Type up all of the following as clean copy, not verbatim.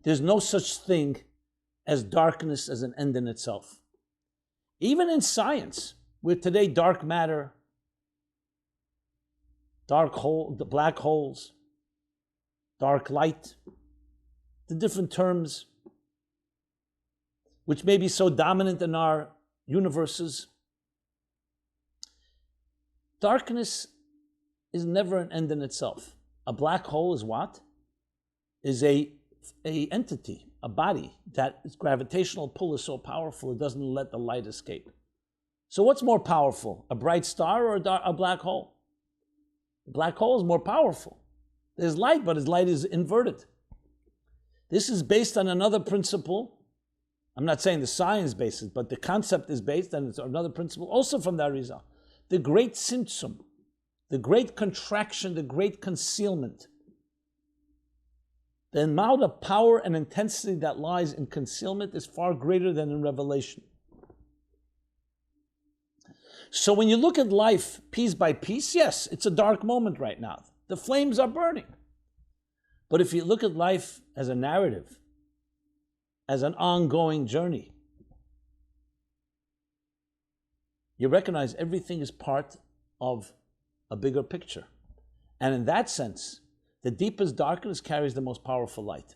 There's no such thing as darkness as an end in itself. Even in science, where today dark matter, the black holes, dark light, the different terms which may be so dominant in our universes, darkness is never an end in itself. A black hole is what? Is a entity, a body, that its gravitational pull is so powerful it doesn't let the light escape. So what's more powerful, a bright star or a black hole? The black hole is more powerful. There's light, but his light is inverted. This is based on another principle. I'm not saying the science basis, but the concept is based on another principle, also from the Arizal. The great tzimtzum, the great contraction, the great concealment. The amount of power and intensity that lies in concealment is far greater than in revelation. So when you look at life piece by piece, yes, it's a dark moment right now. The flames are burning. But if you look at life as a narrative, as an ongoing journey, you recognize everything is part of a bigger picture. And in that sense, the deepest darkness carries the most powerful light.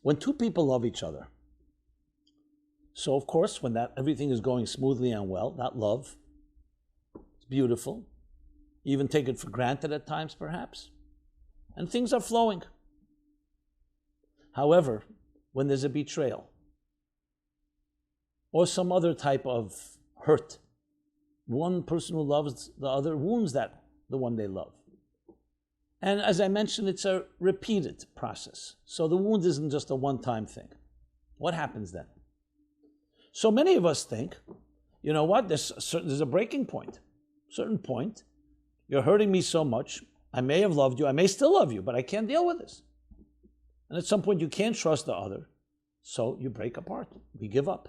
When two people love each other, so of course, when everything is going smoothly and well, that love is beautiful. You even take it for granted at times, perhaps, and things are flowing. However, when there's a betrayal or some other type of hurt, one person who loves the other wounds the one they love. And as I mentioned, it's a repeated process. So the wound isn't just a one-time thing. What happens then? So many of us think, you know what, there's a breaking point. Certain point, you're hurting me so much, I may have loved you, I may still love you, but I can't deal with this. And at some point you can't trust the other, so you break apart, we give up.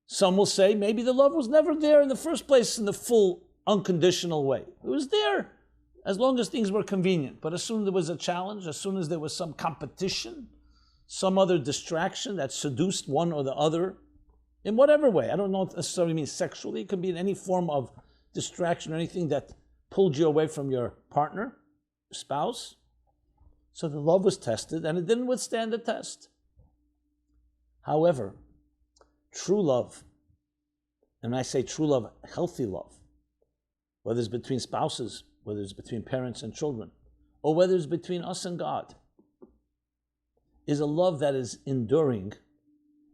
Some will say maybe the love was never there in the first place in the full, unconditional way. It was there as long as things were convenient, but as soon as there was a challenge, as soon as there was some competition, some other distraction that seduced one or the other, in whatever way, I don't know if it necessarily means sexually, it could be in any form of distraction or anything that pulled you away from your partner, spouse. So the love was tested and it didn't withstand the test. However, true love, and when I say true love, healthy love, whether it's between spouses, whether it's between parents and children, or whether it's between us and God, is a love that is enduring.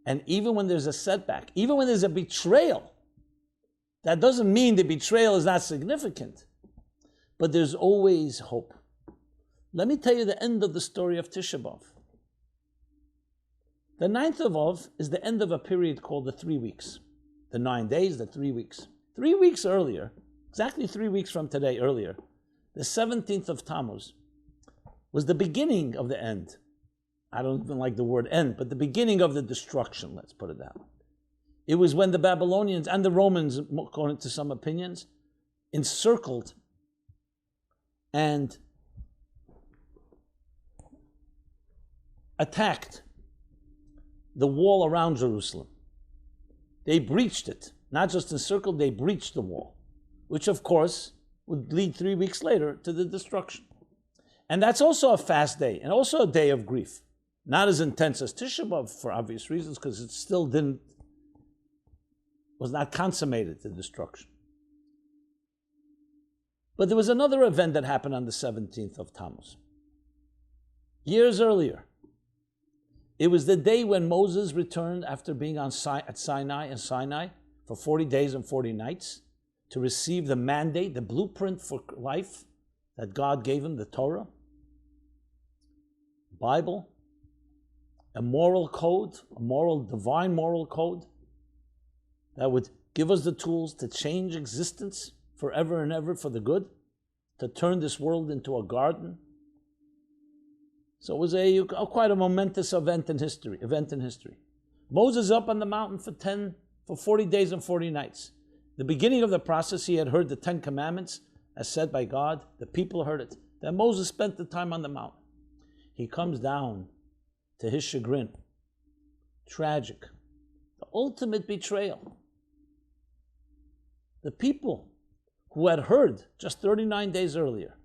And even when there's a setback, even when there's a betrayal, that doesn't mean the betrayal is not significant, but there's always hope. Let me tell you the end of the story of Tisha B'Av. The 9th of Av is the end of a period called the 3 weeks. The 9 days, the 3 weeks. 3 weeks earlier, exactly 3 weeks from today earlier, the 17th of Tammuz was the beginning of the end. I don't even like the word end, but the beginning of the destruction, let's put it that way. It was when the Babylonians and the Romans, according to some opinions, encircled and attacked the wall around Jerusalem. They breached it, not just encircled, they breached the wall, which of course would lead 3 weeks later to the destruction. And that's also a fast day, and also a day of grief. Not as intense as Tisha B'Av for obvious reasons, because it still was not consummated, the destruction. But there was another event that happened on the 17th of Tammuz. Years earlier, it was the day when Moses returned after being at Sinai for 40 days and 40 nights to receive the mandate, the blueprint for life that God gave him, the Torah, Bible, a moral code, divine moral code that would give us the tools to change existence forever and ever for the good, to turn this world into a garden. So it was quite a momentous event in history. Moses up on the mountain for 40 days and 40 nights. The beginning of the process, he had heard the 10 Commandments as said by God. The people heard it. Then Moses spent the time on the mountain. He comes down to his chagrin. Tragic. The ultimate betrayal. The people who had heard just 39 days earlier,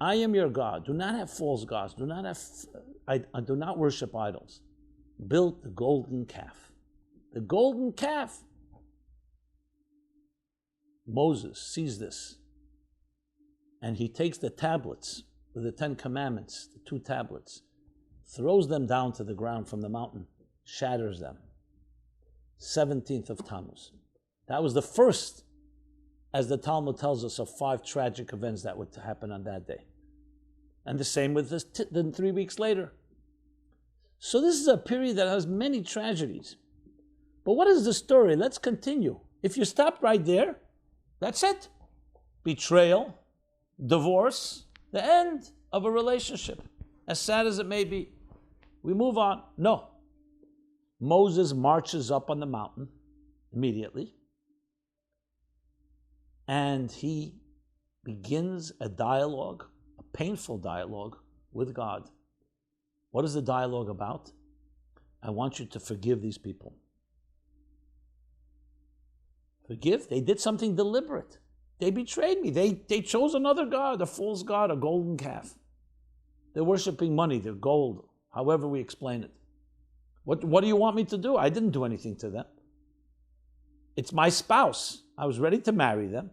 I am your God. Do not have false gods. Do not worship idols. Built the golden calf. The golden calf. Moses sees this, and he takes the tablets with the 10 commandments, the 2 tablets, throws them down to the ground from the mountain, shatters them. 17th of Tammuz. That was the first, as the Talmud tells us, of 5 tragic events that would happen on that day. And the same with this, then 3 weeks later. So this is a period that has many tragedies. But what is the story? Let's continue. If you stop right there, that's it. Betrayal, divorce, the end of a relationship. As sad as it may be. We move on. No. Moses marches up on the mountain immediately. And he begins a dialogue, a painful dialogue with God. What is the dialogue about? I want you to forgive these people. Forgive? They did something deliberate. They betrayed me. They chose another god, a false god, a golden calf. They're worshiping money, they're gold, however we explain it. What do you want me to do? I didn't do anything to them. It's my spouse. I was ready to marry them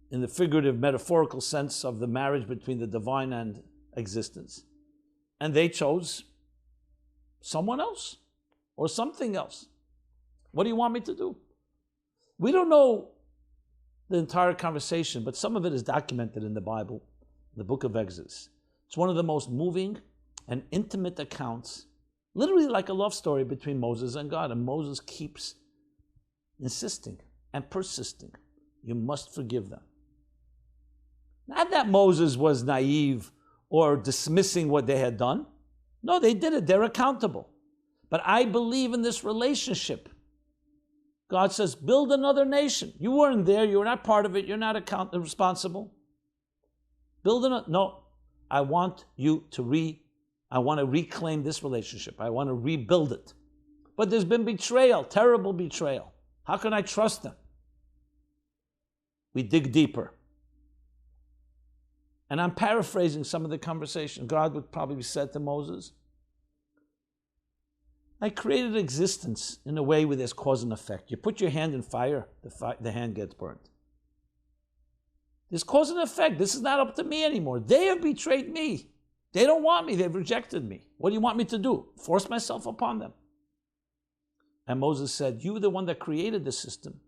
in the figurative, metaphorical sense of the marriage between the divine and existence. And they chose someone else or something else. What do you want me to do? We don't know the entire conversation, but some of it is documented in the Bible, the book of Exodus. It's one of the most moving and intimate accounts, literally like a love story between Moses and God. And Moses keeps insisting and persisting. You must forgive them. Not that Moses was naive or dismissing what they had done. No, they did it. They're accountable. But I believe in this relationship. God says, build another nation. You weren't there. You were not part of it. You're not responsible. Build another. No, I want to reclaim this relationship. I want to rebuild it. But there's been betrayal, terrible betrayal. How can I trust them? We dig deeper. And I'm paraphrasing some of the conversation. God would probably said to Moses, I created existence in a way where there's cause and effect. You put your hand in fire, the hand gets burnt. There's cause and effect. This is not up to me anymore. They have betrayed me. They don't want me. They've rejected me. What do you want me to do? Force myself upon them. And Moses said, you were the one that created the system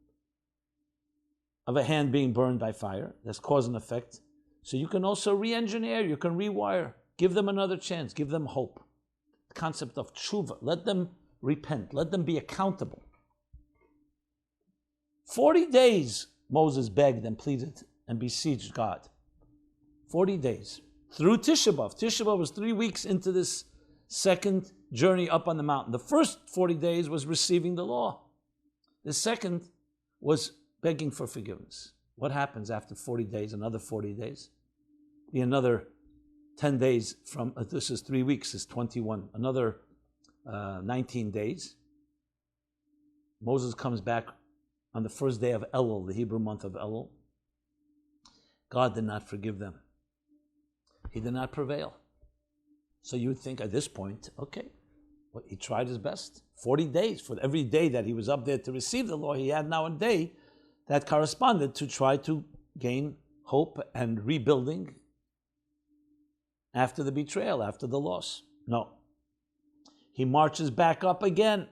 of a hand being burned by fire. There's cause and effect. So you can also re-engineer, you can rewire. Give them another chance. Give them hope. The concept of tshuva. Let them repent. Let them be accountable. 40 days Moses begged and pleaded and besieged God. 40 days. Through Tisha B'Av. Tisha B'Av was 3 weeks into this second journey up on the mountain. The first 40 days was receiving the law. The second was begging for forgiveness. What happens after 40 days? Another 40 days? Be another 10 days from, this is 3 weeks, is 21. Another 19 days. Moses comes back on the first day of Elul, the Hebrew month of Elul. God did not forgive them. He did not prevail. So you would think at this point, okay, well, he tried his best. 40 days, for every day that he was up there to receive the law, he had now a day that corresponded to try to gain hope and rebuilding after the betrayal, after the loss. No. He marches back up again,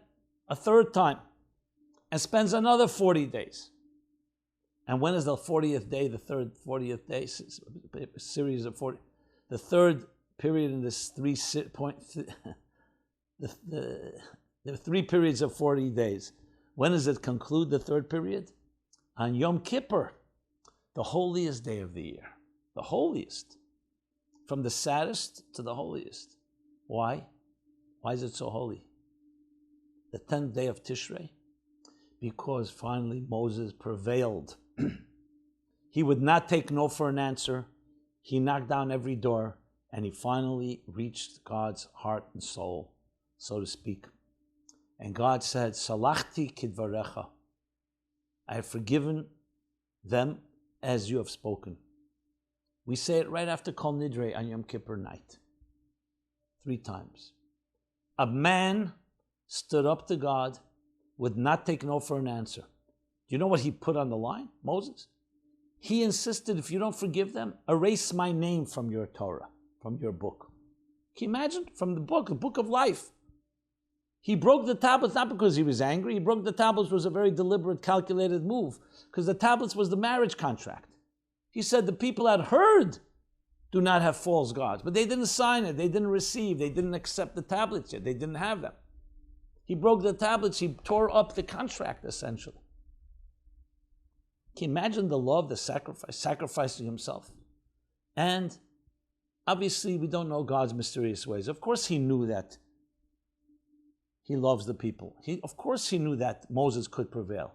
a third time, and spends another 40 days. And when is the 40th day, the third 40th day, series of 40, the third period in this the 3 periods of 40 days. When does it conclude, the third period? On Yom Kippur, the holiest day of the year. The holiest. From the saddest to the holiest. Why? Why is it so holy? The 10th day of Tishrei? Because finally Moses prevailed. He would not take no for an answer. He knocked down every door, and he finally reached God's heart and soul, so to speak. And God said, Salachti kidvarecha. I have forgiven them as you have spoken. We say it right after Kol Nidre on Yom Kippur night. 3 times. A man stood up to God, would not take no for an answer. Do you know what he put on the line, Moses? He insisted, if you don't forgive them, erase my name from your Torah, from your book. Can you imagine? From the book of life. He broke the tablets not because he was angry. He broke the tablets was a very deliberate, calculated move, because the tablets was the marriage contract. He said the people had heard do not have false gods, but they didn't sign it, they didn't receive, they didn't accept the tablets yet, they didn't have them. He broke the tablets, he tore up the contract essentially. Can you imagine the love, the sacrifice, sacrificing himself? And obviously we don't know God's mysterious ways. Of course he knew that he loves the people. Of course he knew that Moses could prevail.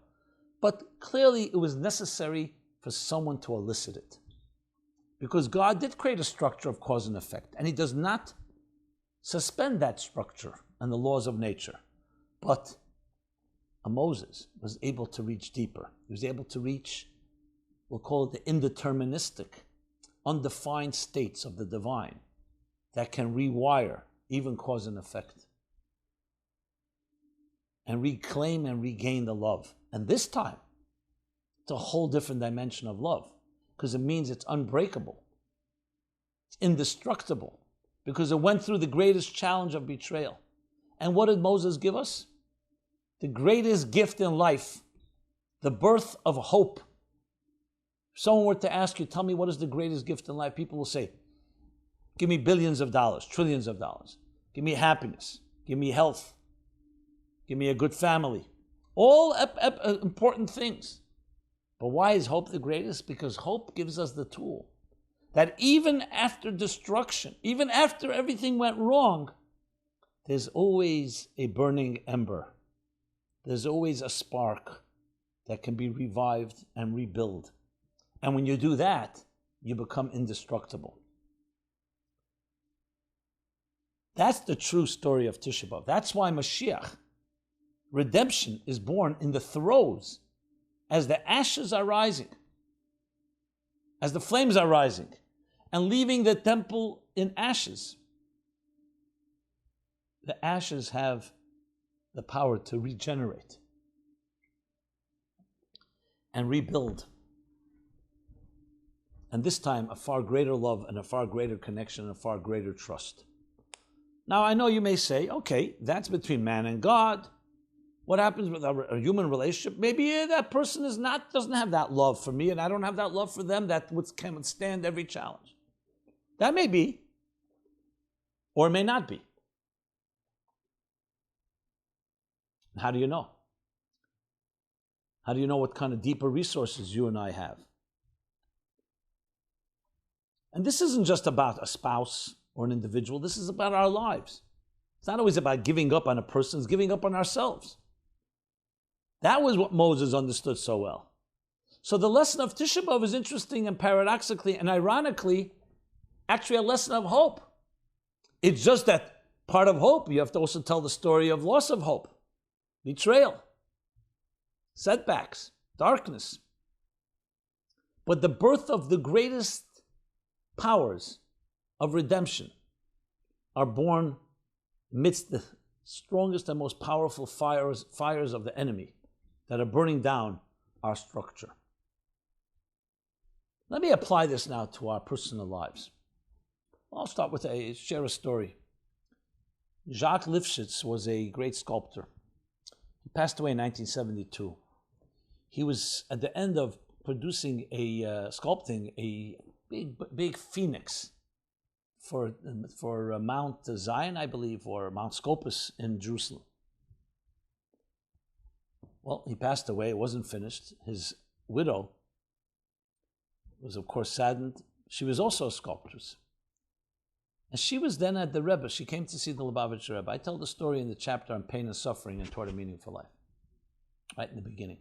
But clearly it was necessary for someone to elicit it. Because God did create a structure of cause and effect, and he does not suspend that structure and the laws of nature. But Moses was able to reach deeper. He was able to reach, we'll call it the indeterministic, undefined states of the divine that can rewire even cause and effect and reclaim and regain the love. And this time, it's a whole different dimension of love, because it means it's unbreakable. It's indestructible, because it went through the greatest challenge of betrayal. And what did Moses give us? The greatest gift in life, the birth of hope. If someone were to ask you, tell me what is the greatest gift in life, people will say, give me billions of dollars, trillions of dollars. Give me happiness. Give me health. Give me a good family. All important things. But why is hope the greatest? Because hope gives us the tool that even after destruction, even after everything went wrong, there's always a burning ember. There's always a spark that can be revived and rebuilt. And when you do that, you become indestructible. That's the true story of Tisha B'Av. That's why Mashiach, redemption, is born in the throes, as the ashes are rising, as the flames are rising, and leaving the temple in ashes. The ashes have the power to regenerate and rebuild. And this time, a far greater love and a far greater connection and a far greater trust. Now, I know you may say, okay, that's between man and God. What happens with a human relationship? Maybe that person doesn't have that love for me, and I don't have that love for them that can withstand every challenge. That may be, or it may not be. How do you know? How do you know what kind of deeper resources you and I have? And this isn't just about a spouse or an individual. This is about our lives. It's not always about giving up on a person. It's giving up on ourselves. That was what Moses understood so well. So the lesson of Tisha B'Av is interesting and paradoxically and ironically actually a lesson of hope. It's just that part of hope, you have to also tell the story of loss of hope, betrayal, setbacks, darkness. But the birth of the greatest powers of redemption are born amidst the strongest and most powerful fires of the enemy that are burning down our structure. Let me apply this now to our personal lives. I'll start with share a story. Jacques Lifshitz was a great sculptor. He passed away in 1972. He was at the end of producing sculpting a big phoenix for Mount Zion, I believe, or Mount Scopus in Jerusalem. Well, he passed away. It wasn't finished. His widow was, of course, saddened. She was also a sculptress. And she was then at the Rebbe. She came to see the Lubavitcher Rebbe. I tell the story in the chapter on pain and suffering and toward a meaningful life, right in the beginning.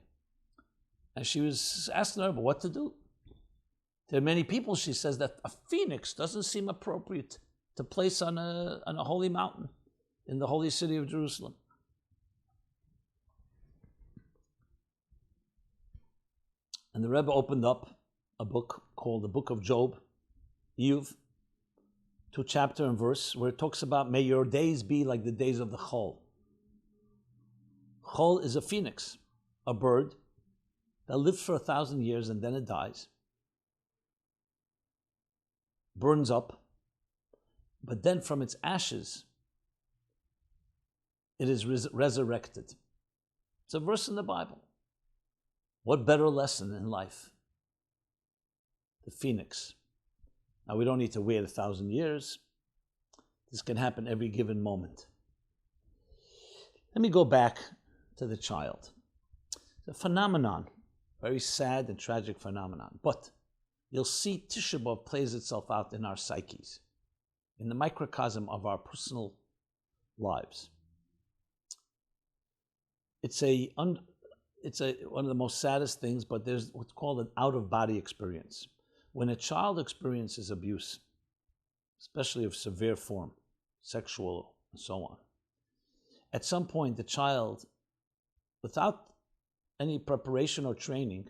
And she was asking the Rebbe what to do. There are many people, she says, that a phoenix doesn't seem appropriate to place on a holy mountain in the holy city of Jerusalem. And the Rebbe opened up a book called the Book of Job, Iyov, 2 chapter and verse, where it talks about, may your days be like the days of the chol. Chol is a phoenix, a bird that lives for 1,000 years and then it dies, burns up, but then from its ashes, it is resurrected. It's a verse in the Bible. What better lesson in life? The phoenix. Now, we don't need to wait 1,000 years. This can happen every given moment. Let me go back to the child. It's a phenomenon, very sad and tragic phenomenon, but you'll see Tisha B'Av plays itself out in our psyches, in the microcosm of our personal lives. It's one of the most saddest things, but there's what's called an out-of-body experience. When a child experiences abuse, especially of severe form, sexual and so on, at some point the child, without any preparation or training,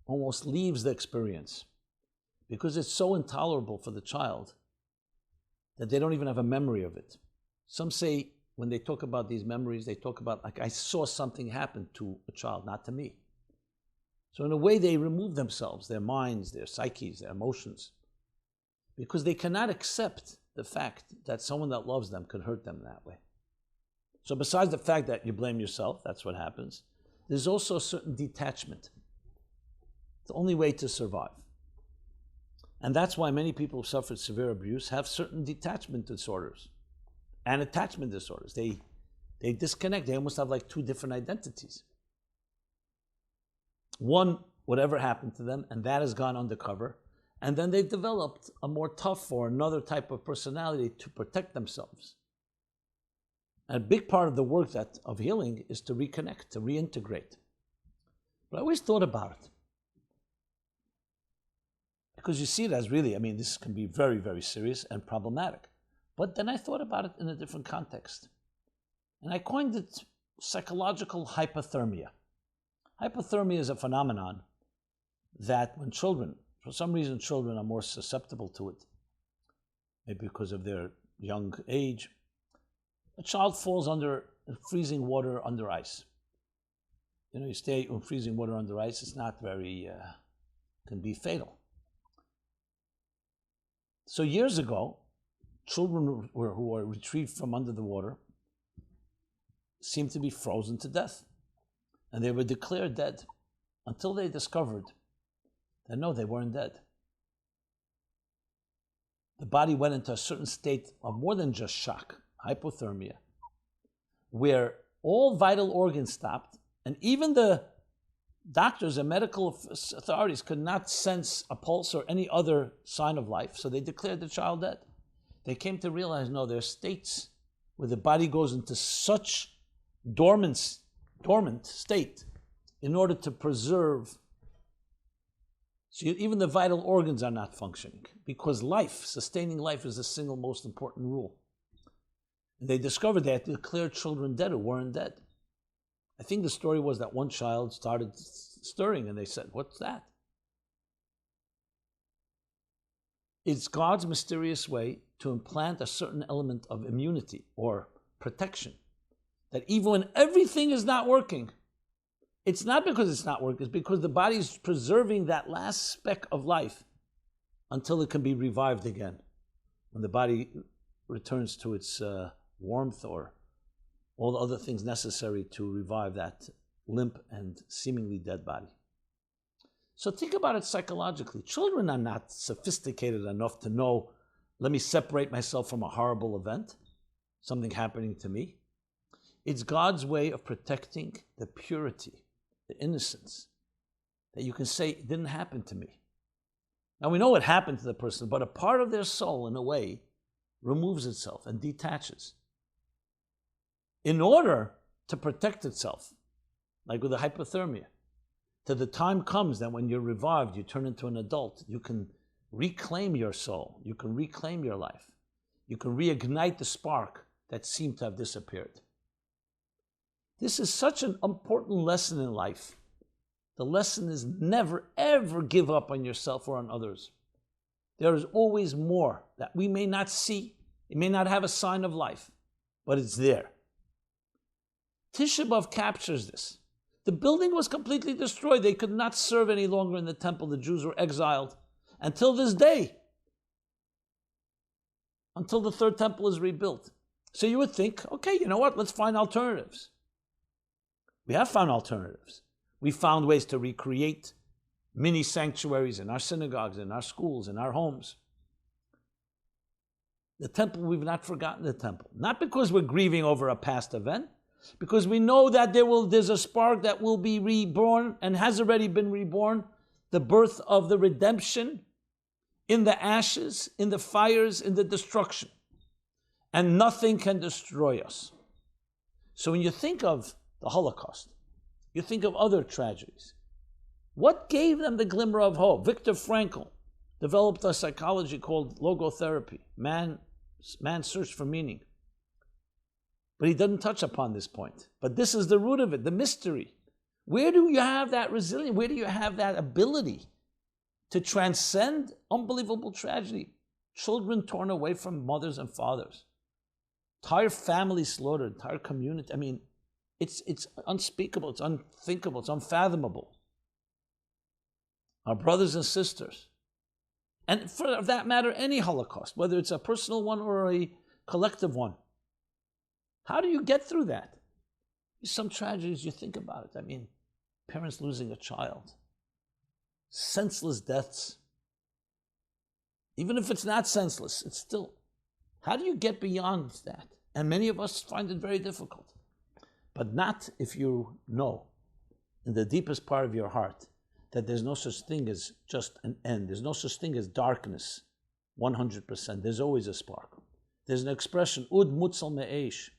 almost leaves the experience because it's so intolerable for the child that they don't even have a memory of it. Some say, when they talk about these memories, they talk about, like, I saw something happen to a child, not to me. So in a way, they remove themselves, their minds, their psyches, their emotions, because they cannot accept the fact that someone that loves them could hurt them that way. So besides the fact that you blame yourself, that's what happens, there's also a certain detachment. It's the only way to survive. And that's why many people who suffered severe abuse have certain detachment disorders and attachment disorders. They disconnect. They almost have like two different identities. One, whatever happened to them, and that has gone undercover. And then they've developed a more tough or another type of personality to protect themselves. And a big part of the work of healing is to reconnect, to reintegrate. But I always thought about it. Because you see it as really, this can be very, very serious and problematic. But then I thought about it in a different context. And I coined it psychological hypothermia. Hypothermia is a phenomenon that when children, for some reason children are more susceptible to it, maybe because of their young age, a child falls under freezing water under ice. You stay in freezing water under ice, it's not very, can be fatal. So years ago, children who were retrieved from under the water seemed to be frozen to death. And they were declared dead until they discovered that no, they weren't dead. The body went into a certain state of more than just shock, hypothermia, where all vital organs stopped, and even the doctors and medical authorities could not sense a pulse or any other sign of life, so they declared the child dead. They came to realize, no, there are states where the body goes into such dormant state in order to preserve. So even the vital organs are not functioning because sustaining life is the single most important rule. And they discovered they had to declare children dead who weren't dead. I think the story was that one child started stirring and they said, what's that? It's God's mysterious way to implant a certain element of immunity or protection. That even when everything is not working, it's not because it's not working, it's because the body is preserving that last speck of life until it can be revived again. When the body returns to its warmth or all the other things necessary to revive that limp and seemingly dead body. So think about it psychologically. Children are not sophisticated enough to know, let me separate myself from a horrible event, something happening to me. It's God's way of protecting the purity, the innocence, that you can say, it didn't happen to me. Now we know what happened to the person, but a part of their soul, in a way, removes itself and detaches in order to protect itself, like with the hypothermia. till the time comes that when you're revived, you turn into an adult, you can reclaim your soul, you can reclaim your life, you can reignite the spark that seemed to have disappeared. This is such an important lesson in life. The lesson is never, ever give up on yourself or on others. There is always more that we may not see. It may not have a sign of life, but it's there. Tisha B'Av captures this. The building was completely destroyed. They could not serve any longer in the temple. The Jews were exiled until this day, until the third temple is rebuilt. So you would think, okay, you know what? Let's find alternatives. We have found alternatives. We found ways to recreate mini sanctuaries in our synagogues, in our schools, in our homes. The temple, we've not forgotten the temple. Not because we're grieving over a past event, because we know that there's a spark that will be reborn and has already been reborn, the birth of the redemption in the ashes, in the fires, in the destruction. And nothing can destroy us. So when you think of the Holocaust, you think of other tragedies. What gave them the glimmer of hope? Viktor Frankl developed a psychology called logotherapy, man's search for meaning. But he doesn't touch upon this point. But this is the root of it, the mystery. Where do you have that resilience? Where do you have that ability to transcend unbelievable tragedy? Children torn away from mothers and fathers. Entire families slaughtered, entire community. I mean, it's unspeakable, it's unthinkable, it's unfathomable. Our brothers and sisters. And for that matter, any Holocaust, whether it's a personal one or a collective one. How do you get through that? Some tragedies, you think about it. I mean, parents losing a child, senseless deaths. Even if it's not senseless, it's still, how do you get beyond that? And many of us find it very difficult. But not if you know in the deepest part of your heart that there's no such thing as just an end. There's no such thing as darkness, 100%. There's always a spark. There's an expression, ud mutzal me'esh,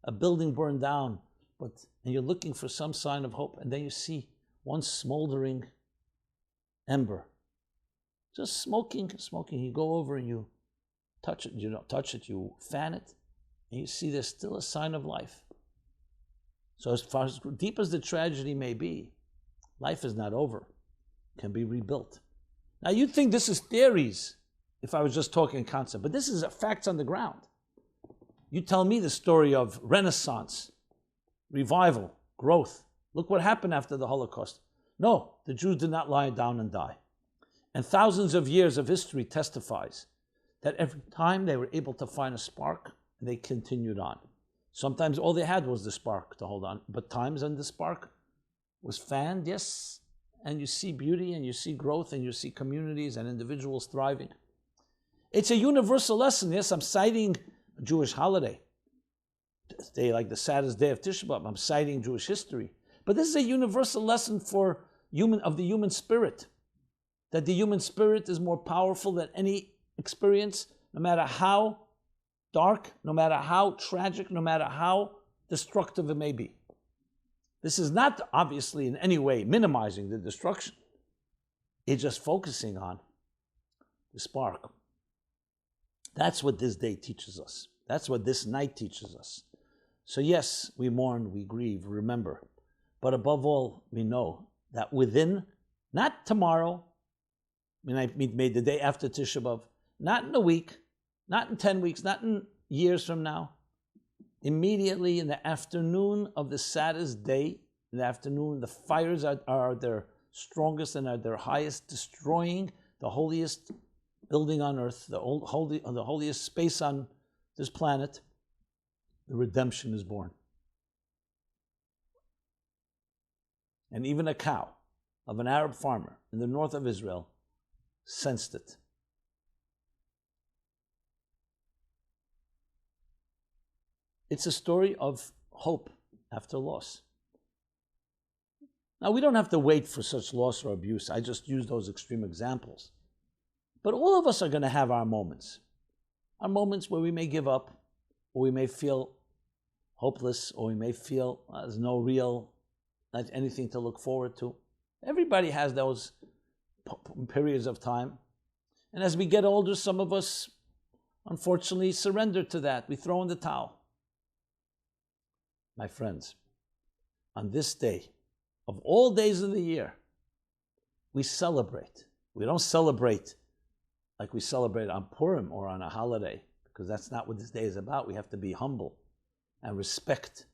a building burned down, and you're looking for some sign of hope, and then you see one smoldering ember, just smoking. You go over and you touch it. You don't touch it, you fan it, and you see there's still a sign of life. So as far as deep as the tragedy may be, life is not over. It can be rebuilt. Now you'd think this is theories if I was just talking concept, but this is facts on the ground. You tell me the story of Renaissance, revival, growth. Look what happened after the Holocaust. No, the Jews did not lie down and die. And thousands of years of history testifies that every time they were able to find a spark, they continued on. Sometimes all they had was the spark to hold on, but times when the spark was fanned, yes, and you see beauty and you see growth and you see communities and individuals thriving. It's a universal lesson. Yes, I'm citing a Jewish holiday, day like the saddest day of Tisha B'Av. I'm citing Jewish history. But this is a universal lesson for the human spirit, that the human spirit is more powerful than any experience, no matter how dark, no matter how tragic, no matter how destructive it may be. This is not obviously in any way minimizing the destruction. It's just focusing on the spark. That's what this day teaches us. That's what this night teaches us. So yes, we mourn, we grieve, remember. But above all, we know that within, not tomorrow, I mean the day after Tisha B'Av, not in a week, not in 10 weeks, not in years from now, immediately in the afternoon of the saddest day, in the afternoon, the fires are their strongest and at their highest, destroying the holiest building on earth, the holiest space on this planet. The redemption is born. And even a cow of an Arab farmer in the north of Israel sensed it. It's a story of hope after loss. Now, we don't have to wait for such loss or abuse. I just use those extreme examples. But all of us are going to have our moments where we may give up, or we may feel hopeless, or we may feel there's no real, not anything to look forward to. Everybody has those periods of time. And as we get older, some of us, unfortunately, surrender to that. We throw in the towel. My friends, on this day, of all days of the year, we celebrate. We don't celebrate like we celebrate on Purim or on a holiday, because that's not what this day is about. We have to be humble and respect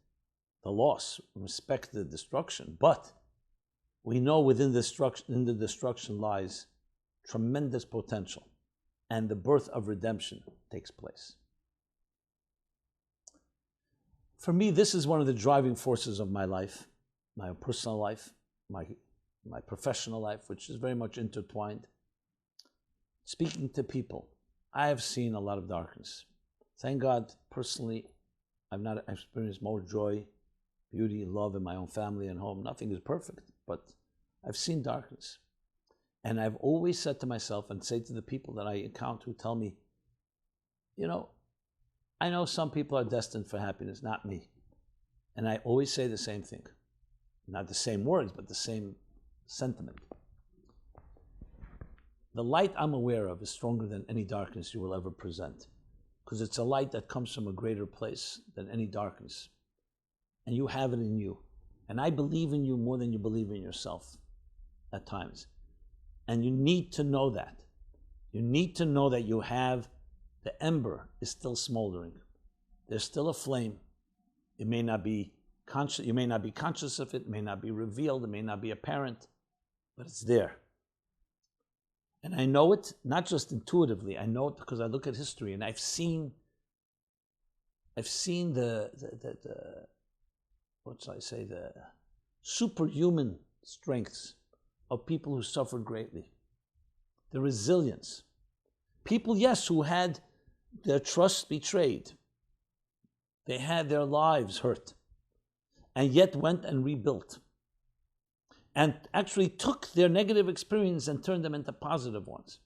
the loss, respect the destruction. But we know within the destruction lies tremendous potential, and the birth of redemption takes place. For me, this is one of the driving forces of my life, my personal life, my professional life, which is very much intertwined. Speaking to people, I have seen a lot of darkness. Thank God, personally, I've not experienced more joy, beauty, love in my own family and home. Nothing is perfect, but I've seen darkness. And I've always said to myself and say to the people that I encounter who tell me, you know, I know some people are destined for happiness, not me. And I always say the same thing. Not the same words, but the same sentiment. The light I'm aware of is stronger than any darkness you will ever present, because it's a light that comes from a greater place than any darkness. And you have it in you. And I believe in you more than you believe in yourself at times. And you need to know that. You need to know that you have, the ember is still smoldering. There's still a flame. It may not be conscious, you may not be conscious of it, it may not be revealed, it may not be apparent, but it's there. And I know it, not just intuitively, I know it because I look at history and I've seen the what shall I say, the superhuman strengths of people who suffered greatly. The resilience. People, yes, who had their trust betrayed. They had their lives hurt, and yet went and rebuilt. And actually took their negative experience and turned them into positive ones.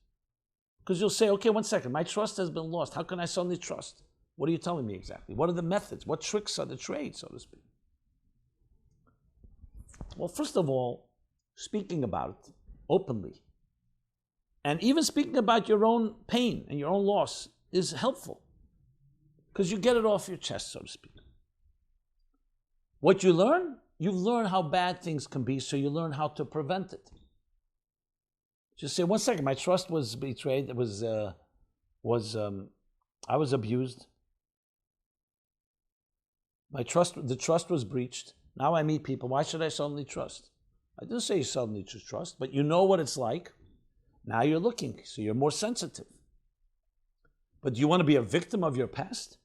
Because you'll say, okay, 1 second, my trust has been lost. How can I suddenly trust? What are you telling me exactly? What are the methods? What tricks are the trade, so to speak? Well, first of all, speaking about it openly, and even speaking about your own pain and your own loss is helpful, because you get it off your chest, so to speak. What you learn, you learn how bad things can be, so you learn how to prevent it. Just say, 1 second, my trust was betrayed. It was, I was abused. The trust was breached. Now I meet people. Why should I suddenly trust? I didn't say you suddenly should trust, but you know what it's like. Now you're looking, so you're more sensitive. But do you want to be a victim of your past?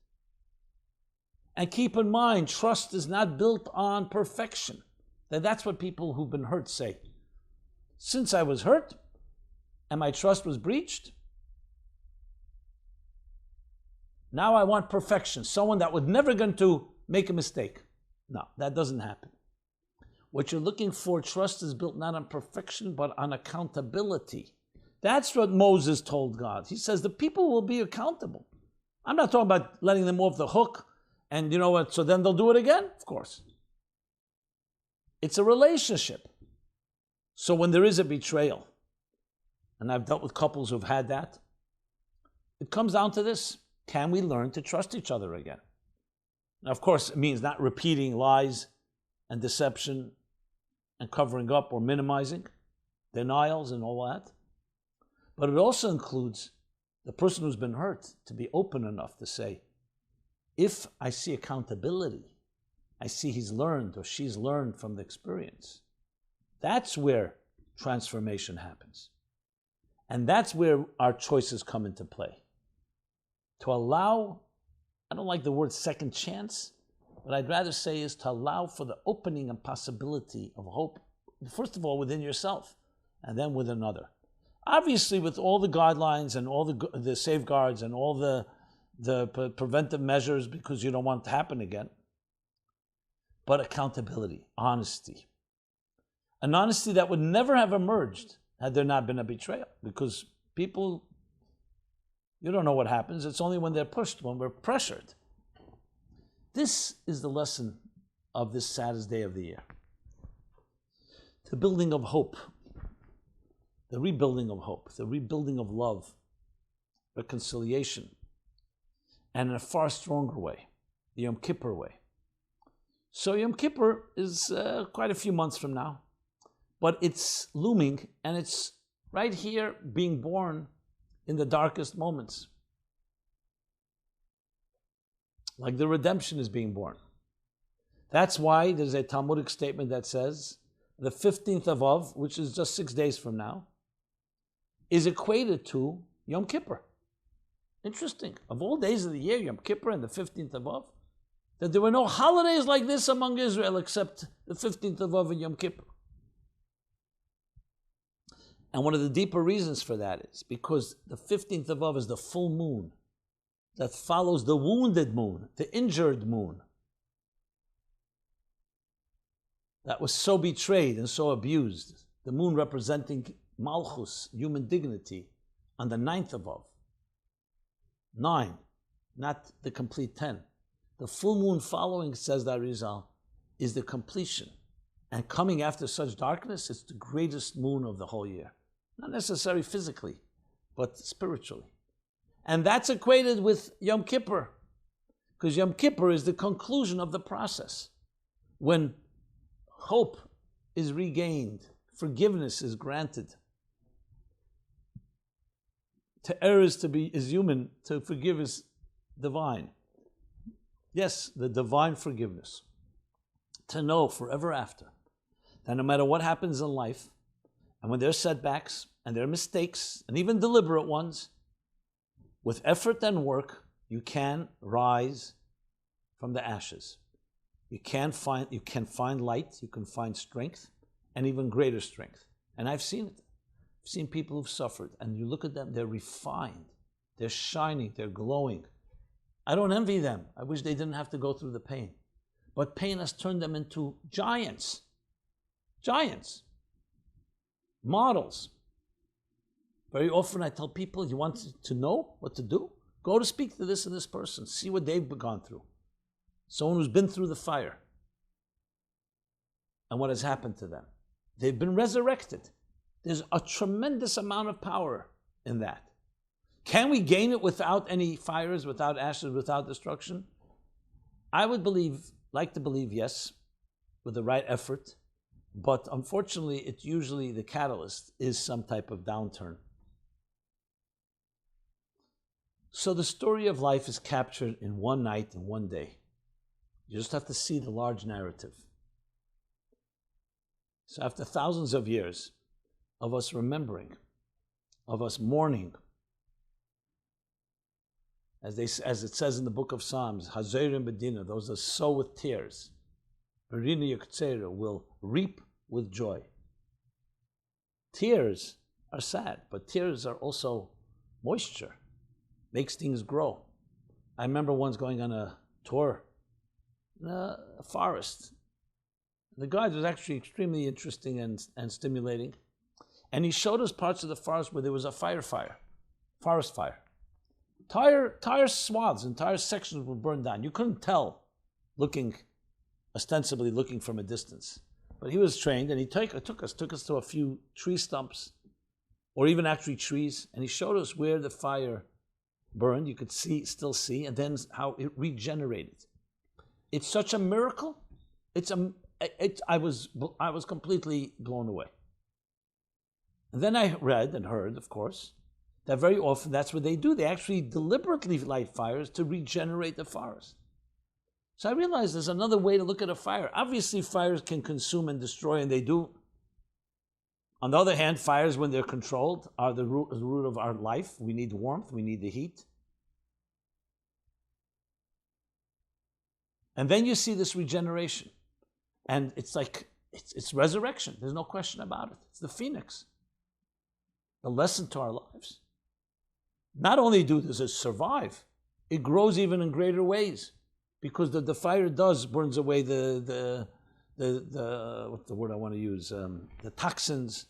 And keep in mind, trust is not built on perfection. That's what people who've been hurt say. Since I was hurt and my trust was breached, now I want perfection. Someone that was never going to make a mistake. No, that doesn't happen. What you're looking for, trust is built not on perfection, but on accountability. That's what Moses told God. He says the people will be accountable. I'm not talking about letting them off the hook and you know what, so then they'll do it again? Of course. It's a relationship. So when there is a betrayal, and I've dealt with couples who've had that, it comes down to this. Can we learn to trust each other again? Now, of course, it means not repeating lies and deception and covering up or minimizing, denials and all that. But it also includes the person who's been hurt to be open enough to say, if I see accountability, I see he's learned or she's learned from the experience, that's where transformation happens. And that's where our choices come into play. To allow, I don't like the word second chance, what I'd rather say is to allow for the opening and possibility of hope, first of all within yourself, and then with another. Obviously with all the guidelines and all the safeguards and all the preventive measures, because you don't want it to happen again. But accountability, honesty. An honesty that would never have emerged had there not been a betrayal, because people, you don't know what happens. It's only when they're pushed, when we're pressured. This is the lesson of this saddest day of the year. the building of hope, the rebuilding of hope, the rebuilding of love, reconciliation, and in a far stronger way, the Yom Kippur way. So Yom Kippur is quite a few months from now, but it's looming, and it's right here being born in the darkest moments. Like the redemption is being born. That's why there's a Talmudic statement that says the 15th of Av, which is just 6 days from now, is equated to Yom Kippur. Interesting. Of all days of the year, Yom Kippur and the 15th of Av, that there were no holidays like this among Israel except the 15th of Av and Yom Kippur. And one of the deeper reasons for that is because the 15th of Av is the full moon that follows the wounded moon, the injured moon, that was so betrayed and so abused. The moon representing Malchus, human dignity, on the 9th of Av. 9, not the complete 10. The full moon following, says the Arizal, is the completion. And coming after such darkness, it's the greatest moon of the whole year. Not necessarily physically, but spiritually. And that's equated with Yom Kippur, because Yom Kippur is the conclusion of the process. When hope is regained, forgiveness is granted. To err is human, to forgive is divine. Yes, the divine forgiveness. To know forever after that no matter what happens in life, and when there are setbacks, and there are mistakes, and even deliberate ones, with effort and work, you can rise from the ashes. You can find light, you can find strength, and even greater strength. And I've seen it. I've seen people who've suffered, and you look at them, they're refined, they're shining, they're glowing. I don't envy them. I wish they didn't have to go through the pain. But pain has turned them into giants. Giants. Models. Very often I tell people, you want to know what to do? Go to speak to this and this person. See what they've gone through. Someone who's been through the fire. And what has happened to them. They've been resurrected. There's a tremendous amount of power in that. Can we gain it without any fires, without ashes, without destruction? I would like to believe yes, with the right effort. But unfortunately, it's usually the catalyst is some type of downturn. So the story of life is captured in one night and one day. You just have to see the large narrative. So after thousands of years of us remembering, of us mourning, as it says in the book of Psalms, Hazerim Bedina, those that sow with tears, Berina Yektzera, will reap with joy. Tears are sad, but tears are also moisture, makes things grow. I remember once going on a tour in a forest. The guide was actually extremely interesting and stimulating. And he showed us parts of the forest where there was a forest fire. Entire swaths, entire sections were burned down. You couldn't tell, ostensibly looking from a distance. But he was trained, and he took us to a few tree stumps, or even actually trees, and he showed us where the fire burned. You could still see, and then how it regenerated. It's such a miracle. I was completely blown away. And then I read and heard, of course, that very often that's what they do. They actually deliberately light fires to regenerate the forest. So I realized there's another way to look at a fire. Obviously, fires can consume and destroy, and they do. On the other hand, fires, when they're controlled, are the root of our life. We need warmth, we need the heat. And then you see this regeneration. And it's like, it's resurrection. There's no question about it. It's the phoenix. The lesson to our lives. Not only does it survive, it grows even in greater ways. Because the fire burns away the what's the word I want to use? The toxins,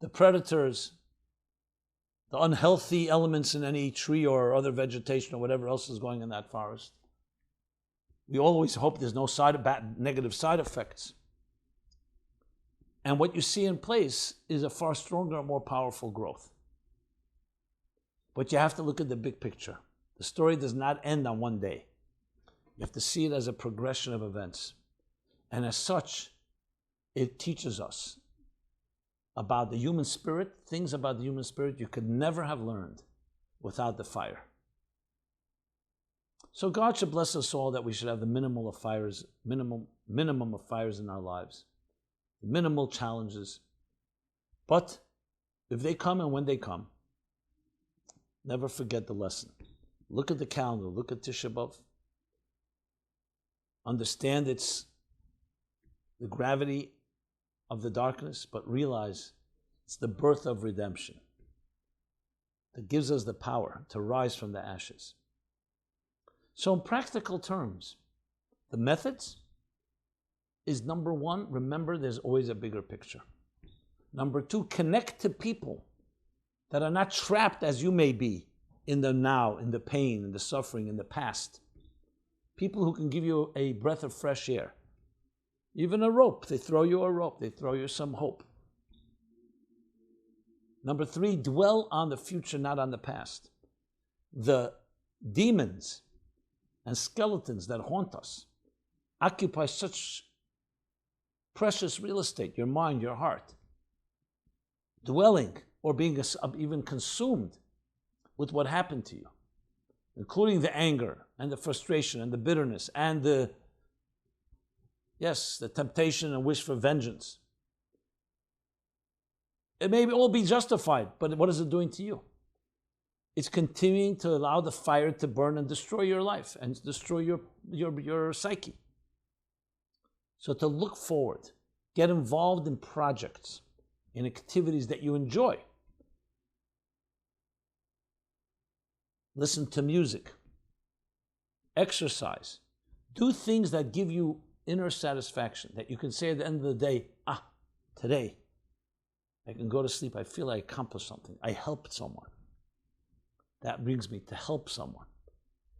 the predators, the unhealthy elements in any tree or other vegetation or whatever else is going in that forest. We always hope there's no negative side effects. And what you see in place is a far stronger and more powerful growth. But you have to look at the big picture. The story does not end on one day. You have to see it as a progression of events. And as such, it teaches us about the human spirit, things about the human spirit you could never have learned without the fire. So God should bless us all that we should have the minimum of fires in our lives, minimal challenges. But if they come and when they come, never forget the lesson. Look at the calendar, look at Tisha B'Av. Understand it's the gravity of the darkness, but realize it's the birth of redemption that gives us the power to rise from the ashes. So in practical terms, the methods is number one, remember there's always a bigger picture. Number two, connect to people that are not trapped as you may be in the now, in the pain, in the suffering, in the past. People who can give you a breath of fresh air. Even a rope, they throw you a rope, they throw you some hope. Number three, dwell on the future, not on the past. The demons and skeletons that haunt us occupy such precious real estate, your mind, your heart. Dwelling or being even consumed with what happened to you, including the anger and the frustration and the bitterness and the temptation and wish for vengeance. It may all be justified, but what is it doing to you? It's continuing to allow the fire to burn and destroy your life and destroy your psyche. So to look forward, get involved in projects, in activities that you enjoy. Listen to music, exercise, do things that give you inner satisfaction, that you can say at the end of the day, today I can go to sleep, I feel I accomplished something, I helped someone. That brings me to help someone.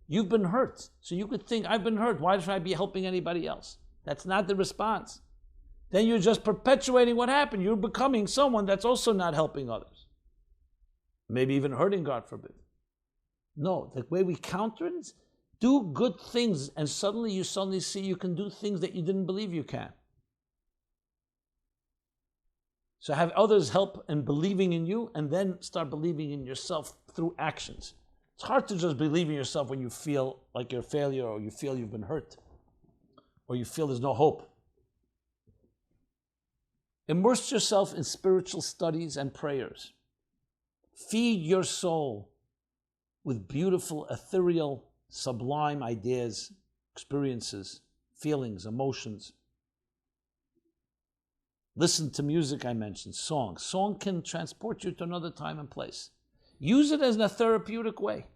You've been hurt, so you could think, I've been hurt, why should I be helping anybody else? That's not the response. Then you're just perpetuating what happened. You're becoming someone that's also not helping others. Maybe even hurting, God forbid. No, the way we counter it is do good things, and suddenly you see you can do things that you didn't believe you can. So have others help in believing in you, and then start believing in yourself through actions. It's hard to just believe in yourself when you feel like you're a failure, or you feel you've been hurt, or you feel there's no hope. Immerse yourself in spiritual studies and prayers. Feed your soul with beautiful, ethereal, sublime ideas, experiences, feelings, emotions. Listen to music, I mentioned, song. Song can transport you to another time and place. Use it as a therapeutic way.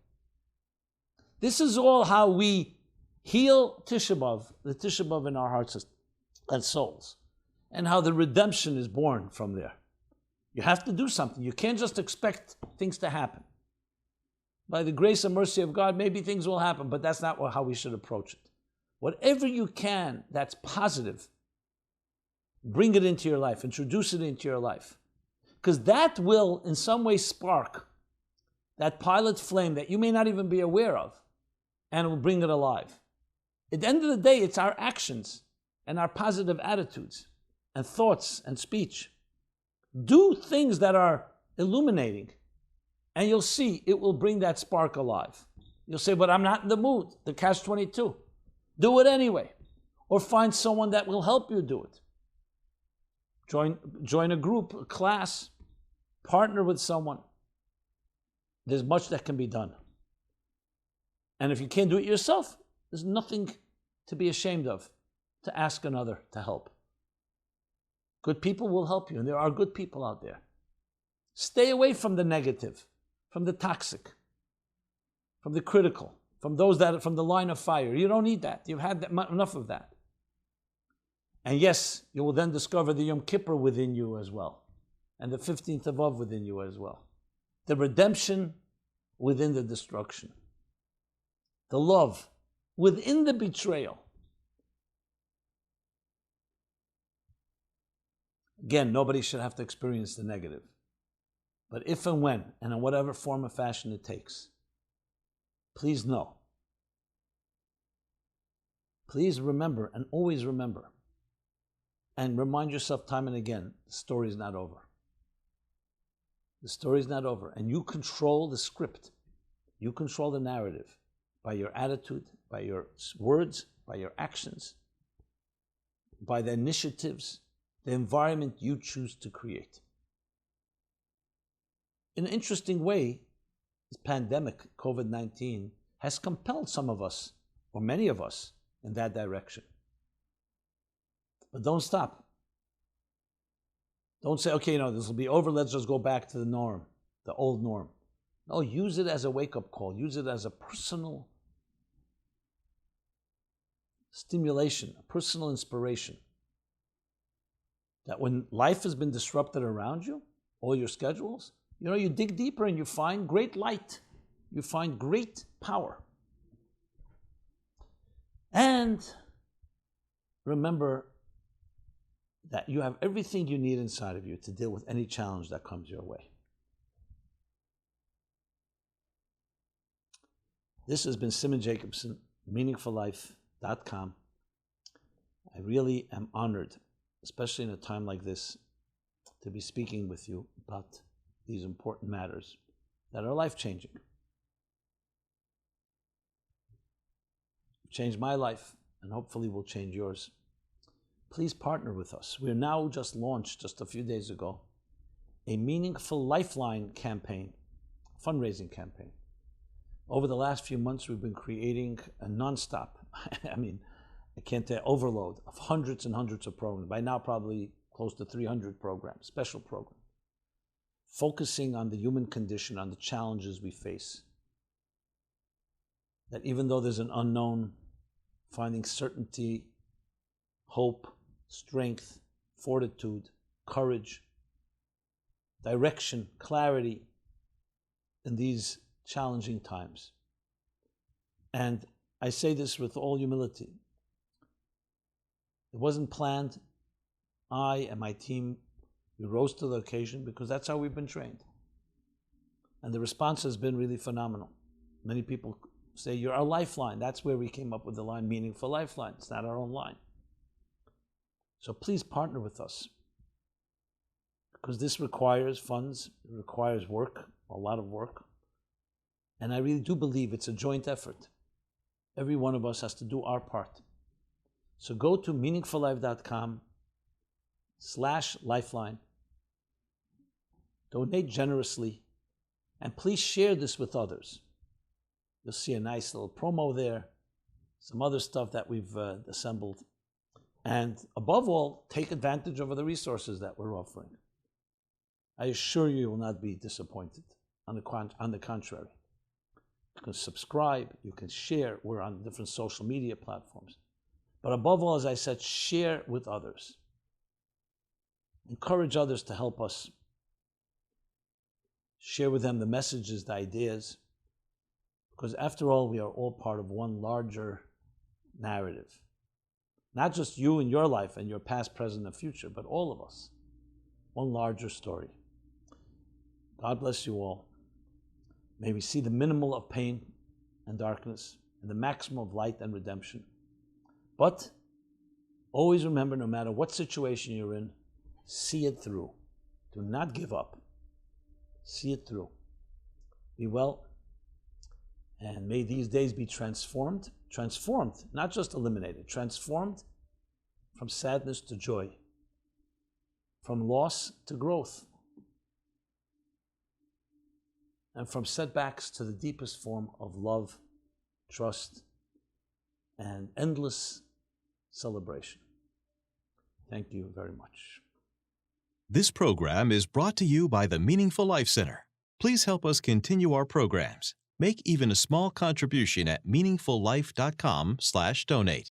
This is all how we heal Tisha B'Av, the Tisha B'Av in our hearts and souls, and how the redemption is born from there. You have to do something. You can't just expect things to happen. By the grace and mercy of God, maybe things will happen, but that's not how we should approach it. Whatever you can that's positive, bring it into your life, introduce it into your life. Because that will in some way spark that pilot flame that you may not even be aware of, and it will bring it alive. At the end of the day, it's our actions and our positive attitudes and thoughts and speech. Do things that are illuminating, and you'll see it will bring that spark alive. You'll say, but I'm not in the mood, the catch-22. Do it anyway. Or find someone that will help you do it. Join a group, a class, partner with someone. There's much that can be done. And if you can't do it yourself, there's nothing to be ashamed of to ask another to help. Good people will help you, and there are good people out there. Stay away from the negative, from the toxic, from the critical, from those that are from the line of fire. You don't need that. You've had enough of that. And yes, you will then discover the Yom Kippur within you as well, and the 15th of Av within you as well. The redemption within the destruction. The love within the betrayal. Again, nobody should have to experience the negative. But if and when, and in whatever form or fashion it takes, please know. Please remember and always remember. And remind yourself time and again, the story is not over. The story is not over. And you control the script. You control the narrative by your attitude, by your words, by your actions, by the initiatives, the environment you choose to create. In an interesting way, this pandemic, COVID-19, has compelled some of us, or many of us, in that direction. But don't stop. Don't say, okay, this will be over, let's just go back to the norm, the old norm. No, use it as a wake-up call. Use it as a personal stimulation, a personal inspiration. That when life has been disrupted around you, all your schedules, you dig deeper and you find great light. You find great power. And remember that you have everything you need inside of you to deal with any challenge that comes your way. This has been Simon Jacobson, meaningfullife.com. I really am honored, especially in a time like this, to be speaking with you about these important matters that are life-changing. Changed my life, and hopefully will change yours. Please partner with us. We're now just launched, just a few days ago, a Meaningful Lifeline campaign, fundraising campaign. Over the last few months, we've been creating a nonstop, I can't tell, overload of hundreds and hundreds of programs. By now, probably close to 300 programs, special programs, focusing on the human condition, on the challenges we face. That even though there's an unknown, finding certainty, hope, strength, fortitude, courage, direction, clarity in these challenging times. And I say this with all humility. It wasn't planned. I and my team, we rose to the occasion because that's how we've been trained. And the response has been really phenomenal. Many people say, you're our lifeline. That's where we came up with the line, Meaningful Lifeline. It's not our own line. So please partner with us, because this requires funds, it requires work, a lot of work. And I really do believe it's a joint effort. Every one of us has to do our part. So go to meaningfullife.com/lifeline. Donate generously, and please share this with others. You'll see a nice little promo there, some other stuff that we've assembled. And above all, take advantage of the resources that we're offering. I assure you will not be disappointed. On the contrary. You can subscribe, you can share. We're on different social media platforms. But above all, as I said, share with others. Encourage others to help us. Share with them the messages, the ideas. Because after all, we are all part of one larger narrative. Not just you and your life and your past, present, and future, but all of us. One larger story. God bless you all. May we see the minimal of pain and darkness and the maximum of light and redemption. But always remember, no matter what situation you're in, see it through. Do not give up. See it through. Be well. And may these days be transformed, not just eliminated, transformed from sadness to joy, from loss to growth, and from setbacks to the deepest form of love, trust, and endless celebration. Thank you very much. This program is brought to you by the Meaningful Life Center. Please help us continue our programs. Make even a small contribution at meaningfullife.com/donate.